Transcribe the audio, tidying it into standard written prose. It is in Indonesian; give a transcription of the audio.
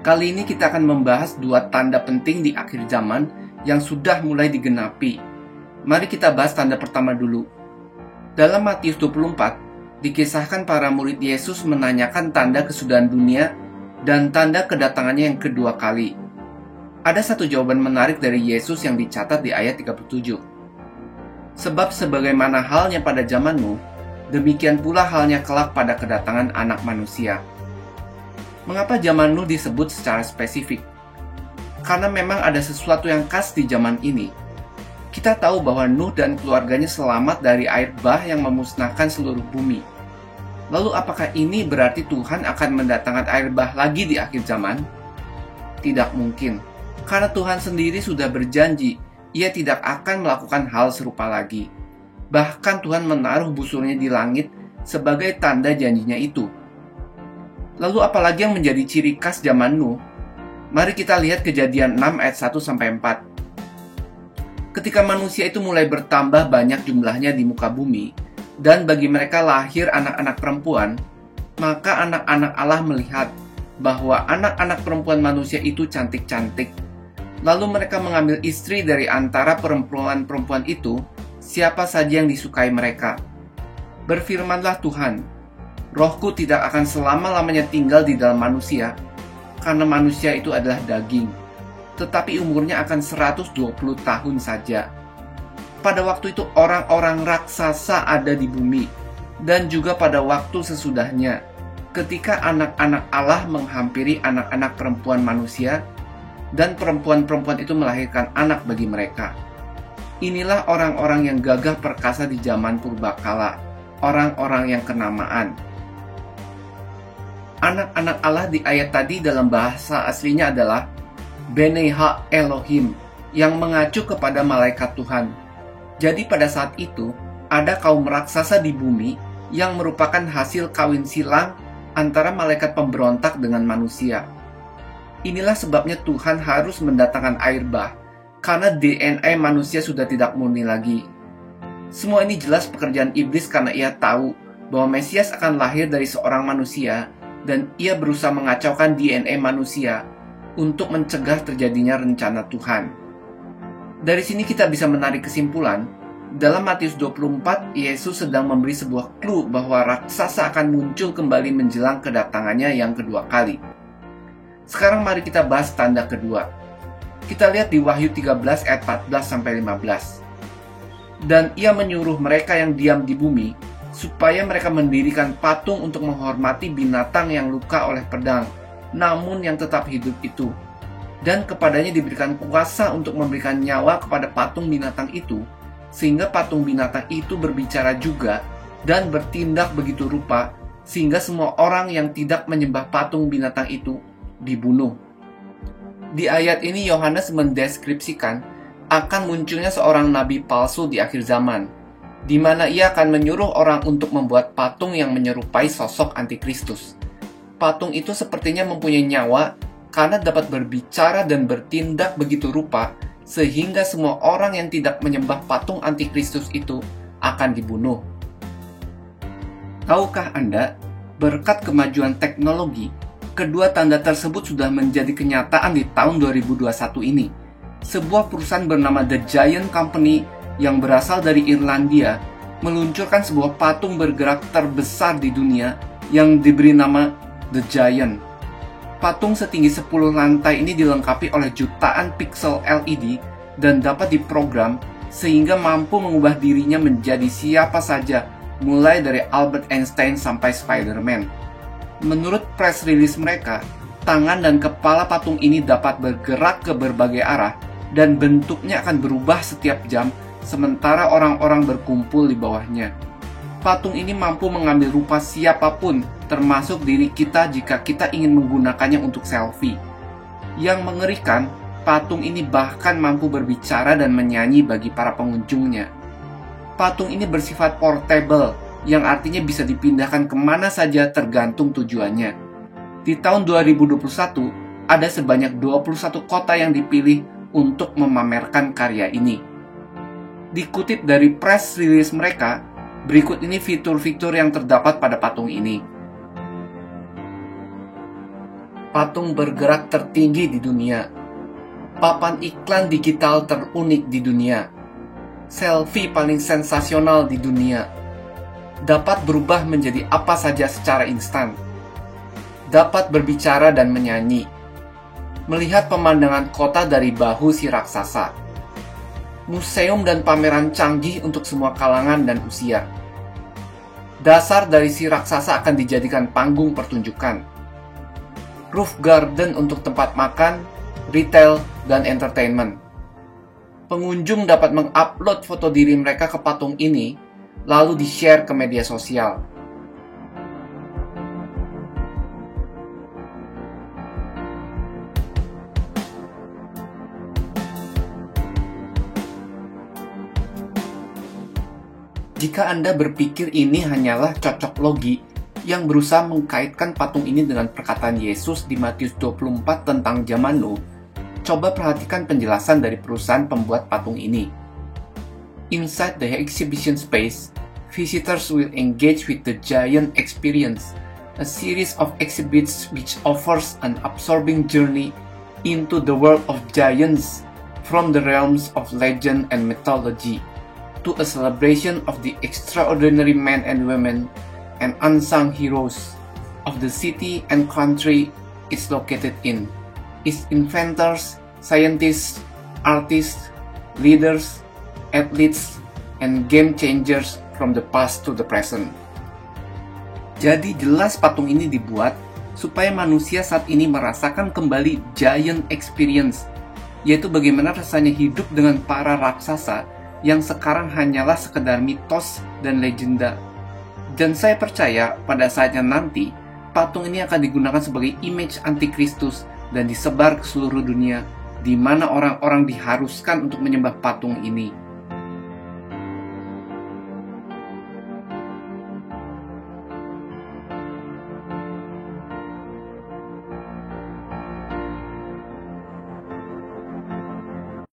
Kali ini kita akan membahas dua tanda penting di akhir zaman yang sudah mulai digenapi. Mari kita bahas tanda pertama dulu. Dalam Matius 24, dikisahkan para murid Yesus menanyakan tanda kesudahan dunia dan tanda kedatangannya yang kedua kali. Ada satu jawaban menarik dari Yesus yang dicatat di ayat 37. Sebab sebagaimana halnya pada zamanmu, demikian pula halnya kelak pada kedatangan Anak Manusia. Mengapa zaman Nuh disebut secara spesifik? Karena memang ada sesuatu yang khas di zaman ini. Kita tahu bahwa Nuh dan keluarganya selamat dari air bah yang memusnahkan seluruh bumi. Lalu apakah ini berarti Tuhan akan mendatangkan air bah lagi di akhir zaman? Tidak mungkin, karena Tuhan sendiri sudah berjanji Ia tidak akan melakukan hal serupa lagi. Bahkan Tuhan menaruh busurnya di langit sebagai tanda janjinya itu. Lalu apalagi yang menjadi ciri khas zaman Nuh? Mari kita lihat Kejadian 6 ayat 1-4. Ketika manusia itu mulai bertambah banyak jumlahnya di muka bumi, dan bagi mereka lahir anak-anak perempuan, maka anak-anak Allah melihat bahwa anak-anak perempuan manusia itu cantik-cantik. Lalu mereka mengambil istri dari antara perempuan-perempuan itu, siapa saja yang disukai mereka. Berfirmanlah Tuhan, Rohku tidak akan selama-lamanya tinggal di dalam manusia, karena manusia itu adalah daging, tetapi umurnya akan 120 tahun saja. Pada waktu itu orang-orang raksasa ada di bumi, dan juga pada waktu sesudahnya, ketika anak-anak Allah menghampiri anak-anak perempuan manusia, dan perempuan-perempuan itu melahirkan anak bagi mereka. Inilah orang-orang yang gagah perkasa di zaman purbakala, orang-orang yang kenamaan. Anak-anak Allah di ayat tadi dalam bahasa aslinya adalah Bnei Ha-Elohim, yang mengacu kepada malaikat Tuhan. Jadi pada saat itu, ada kaum raksasa di bumi yang merupakan hasil kawin silang antara malaikat pemberontak dengan manusia. Inilah sebabnya Tuhan harus mendatangkan air bah, karena DNA manusia sudah tidak murni lagi. Semua ini jelas pekerjaan iblis karena ia tahu bahwa Mesias akan lahir dari seorang manusia dan ia berusaha mengacaukan DNA manusia untuk mencegah terjadinya rencana Tuhan. Dari sini kita bisa menarik kesimpulan, dalam Matius 24, Yesus sedang memberi sebuah clue bahwa raksasa akan muncul kembali menjelang kedatangannya yang kedua kali. Sekarang mari kita bahas tanda kedua. Kita lihat di Wahyu 13 ayat 14-15. Dan ia menyuruh mereka yang diam di bumi, supaya mereka mendirikan patung untuk menghormati binatang yang luka oleh pedang, namun yang tetap hidup itu. Dan kepadanya diberikan kuasa untuk memberikan nyawa kepada patung binatang itu, sehingga patung binatang itu berbicara juga, dan bertindak begitu rupa, sehingga semua orang yang tidak menyembah patung binatang itu dibunuh. Di ayat ini Yohanes mendeskripsikan akan munculnya seorang nabi palsu di akhir zaman, di mana ia akan menyuruh orang untuk membuat patung yang menyerupai sosok antikristus. Patung itu sepertinya mempunyai nyawa karena dapat berbicara dan bertindak begitu rupa, sehingga semua orang yang tidak menyembah patung antikristus itu akan dibunuh. Tahukah Anda, berkat kemajuan teknologi, kedua tanda tersebut sudah menjadi kenyataan di tahun 2021 ini. Sebuah perusahaan bernama The Giant Company yang berasal dari Irlandia meluncurkan sebuah patung bergerak terbesar di dunia yang diberi nama The Giant. Patung setinggi 10 lantai ini dilengkapi oleh jutaan piksel LED dan dapat diprogram sehingga mampu mengubah dirinya menjadi siapa saja, mulai dari Albert Einstein sampai Spider-Man. Menurut press release mereka, tangan dan kepala patung ini dapat bergerak ke berbagai arah dan bentuknya akan berubah setiap jam sementara orang-orang berkumpul di bawahnya. Patung ini mampu mengambil rupa siapapun, termasuk diri kita jika kita ingin menggunakannya untuk selfie. Yang mengerikan, patung ini bahkan mampu berbicara dan menyanyi bagi para pengunjungnya. Patung ini bersifat portable, yang artinya bisa dipindahkan kemana saja tergantung tujuannya. Di tahun 2021, ada sebanyak 21 kota yang dipilih untuk memamerkan karya ini. Dikutip dari press release mereka, berikut ini fitur-fitur yang terdapat pada patung ini. patung bergerak tertinggi di dunia, papan iklan digital terunik di dunia, selfie paling sensasional di dunia, dapat berubah menjadi apa saja secara instan, dapat berbicara dan menyanyi, melihat pemandangan kota dari bahu si raksasa, museum dan pameran canggih untuk semua kalangan dan usia. Dasar dari si raksasa akan dijadikan panggung pertunjukan, roof garden untuk tempat makan, retail, dan entertainment. Pengunjung dapat mengupload foto diri mereka ke patung ini, lalu di-share ke media sosial. Jika Anda berpikir ini hanyalah cocok logi yang berusaha mengkaitkan patung ini dengan perkataan Yesus di Matius 24 tentang zaman Nuh, coba perhatikan penjelasan dari perusahaan pembuat patung ini. Inside the exhibition space, visitors will engage with the Giant Experience, a series of exhibits which offers an absorbing journey into the world of giants from the realms of legend and mythology to a celebration of the extraordinary men and women and unsung heroes of the city and country it's located in. Its inventors, scientists, artists, leaders, athletes, and game changers from the past to the present. Jadi jelas patung ini dibuat supaya manusia saat ini merasakan kembali Giant Experience, yaitu bagaimana rasanya hidup dengan para raksasa yang sekarang hanyalah sekedar mitos dan legenda. Dan saya percaya pada saatnya nanti, patung ini akan digunakan sebagai image antikristus dan disebar ke seluruh dunia, di mana orang-orang diharuskan untuk menyembah patung ini.